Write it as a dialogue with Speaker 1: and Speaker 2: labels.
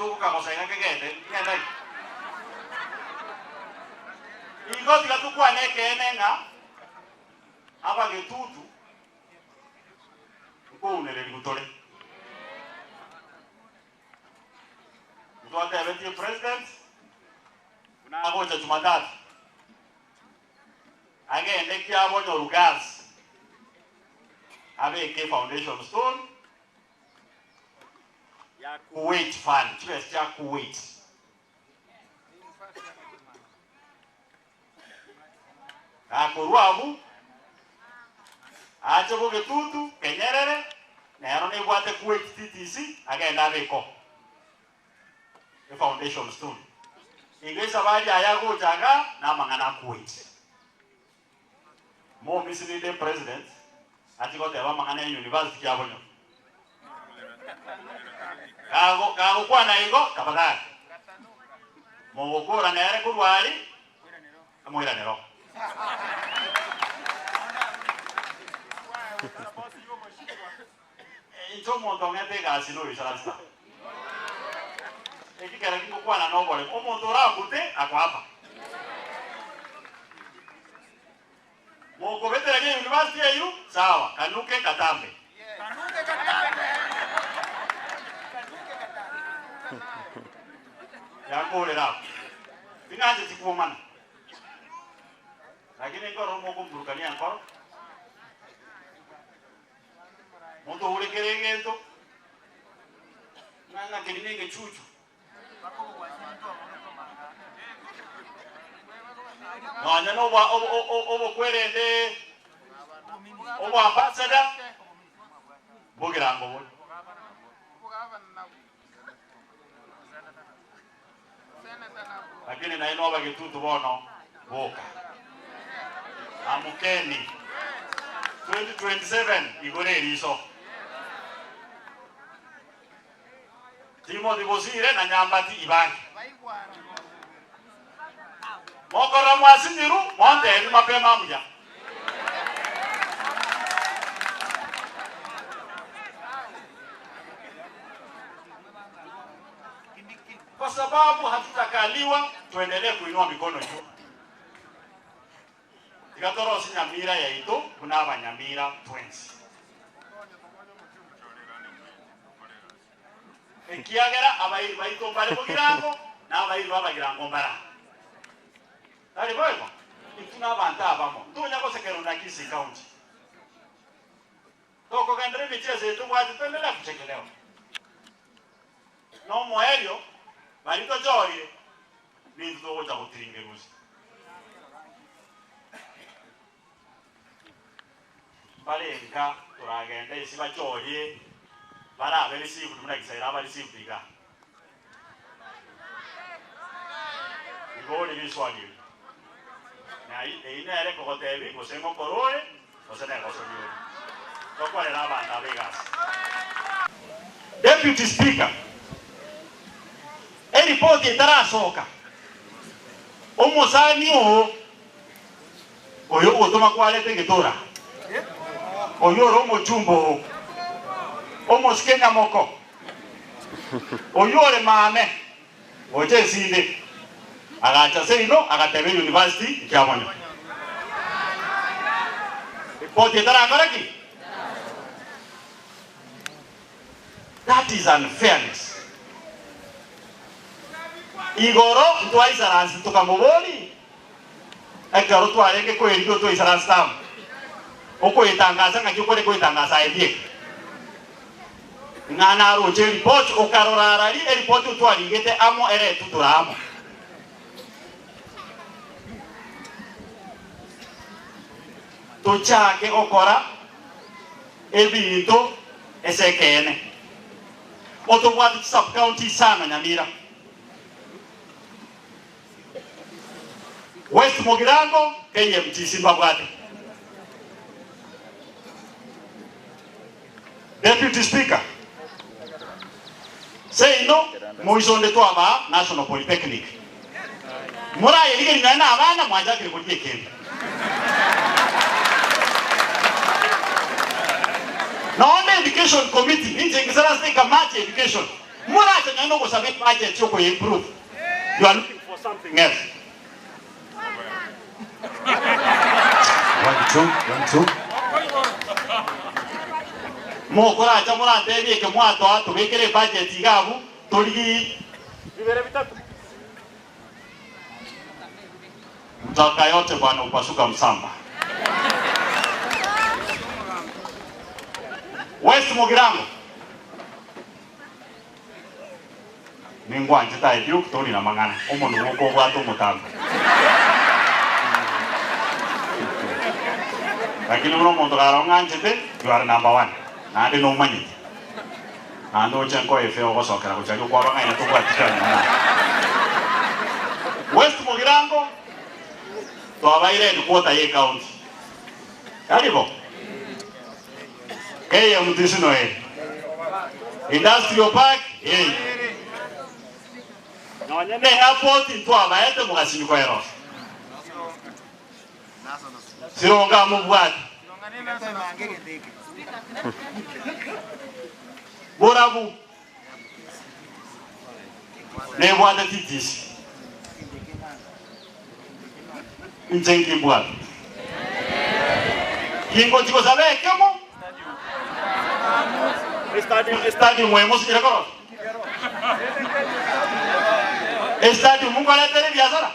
Speaker 1: tu kukakosenga kegende ngenda igoti gatu kwa nekenenga aba getutu ko unereri gutore mtoate abeti president na goja Jumatatu agende kyabo nyorugas abeke foundation stone ya Kuwait fund chwes cha Kuwait akoruabu acho boge tutu kenyerere nero ne bwate Kuwait TTC agenda abeko the foundation stone ingesa baje ayago jaga na mangana Kuwait mo misini de president ati ko teba mangana university ya bonyo kago kwa na igo kabadari mo gokora nere kurwali amoira nero ito mo ngete gasi no isarasta ekikera kingo kwa na no bole omuntu rambute akwapa moko betera ni university yeyu sawa kanuke katambe ya kole la tingaje tikumana lakini ngoro moko mburukania ngoro muntu ule kerengento nanga kilinenge chuchu Nanya no wa obo kwerende obo ambassador bogirango bo lakini na ino bagitutu bono boka amukeni 2027 igore liso timo dibosire na nyambati ibangi mokora mwasiniru monde ni mapema mja kwa sababu hatutakaliwa tuendelee kuinua mikono juu ikatoro sinyamira ya ito kuna abanyamira 20 ekiagera abairi baito mbale bogirango na abairi babagirango mbara ali boyko ituna banta abamo tunya ko sekero na kisi county toko kandre bicheze tu watu tendela kuchekelewa no moelio balito jori ni tuko cha kutiringeruzi bale nka turagenda isiba jori bara beli sibu tumuna kisaira bali sibu diga igoni biswali na ina ele ko tebi ko sengo korore ko sene ko sonyo to kwa le laba na Vegas Deputy Speaker e report itarasoka omosani oyo otoma kwalete gitora oyo romo chumbo omoskenya moko oyo le mame oje sinde agacha seino agatebe university kyamonyo report itarakaraki. That is unfairness. Igoro twaisa ransi tukamuboni ekaro twareke kwerigo twaisa ransi tam oko itangaza ngakikore ko itangaza idie ngana roje report okarora rali report twarigete amo ere tuturamo tochake okora ebinto esekene oto watu sub county sana Nyamira West Mogirango KMT Simbabwate. Deputy Speaker say no moisonde to aba National Polytechnic mura yelige ngana abana mwanja kiri kuti kembe no on education committee inje ngisala state kamati education Muracha nyano go sabe budget yoko improve. You are looking for something else. One, two. Mo kuracha mura ndebi ke mwato atu bekere budget igabu toligi bibere bitatu. Mtaka yote bwana upasuka msamba. West Mugirango. Ningwanje tae dio kutori na mangana. Omono woko bwato mutanga. Lakini uno mondo karo nganjete, you are number 1. Na ade no mani. Na ndo chenko efe okosokera kuchajo kwa banga ina tugwa tikana. West Mugirango to abaire ni quota ye county. Karibo. Kaya mtisino Industrial Park na wanyende airport into abaete mukasini kwa ero. Sironga mubwati. Borabu. Nebwate titisi. Njengi mbwati. Kingo tiko sabe kemo? Stadium muemos kira koro. Stadium mungu ala tere biashara.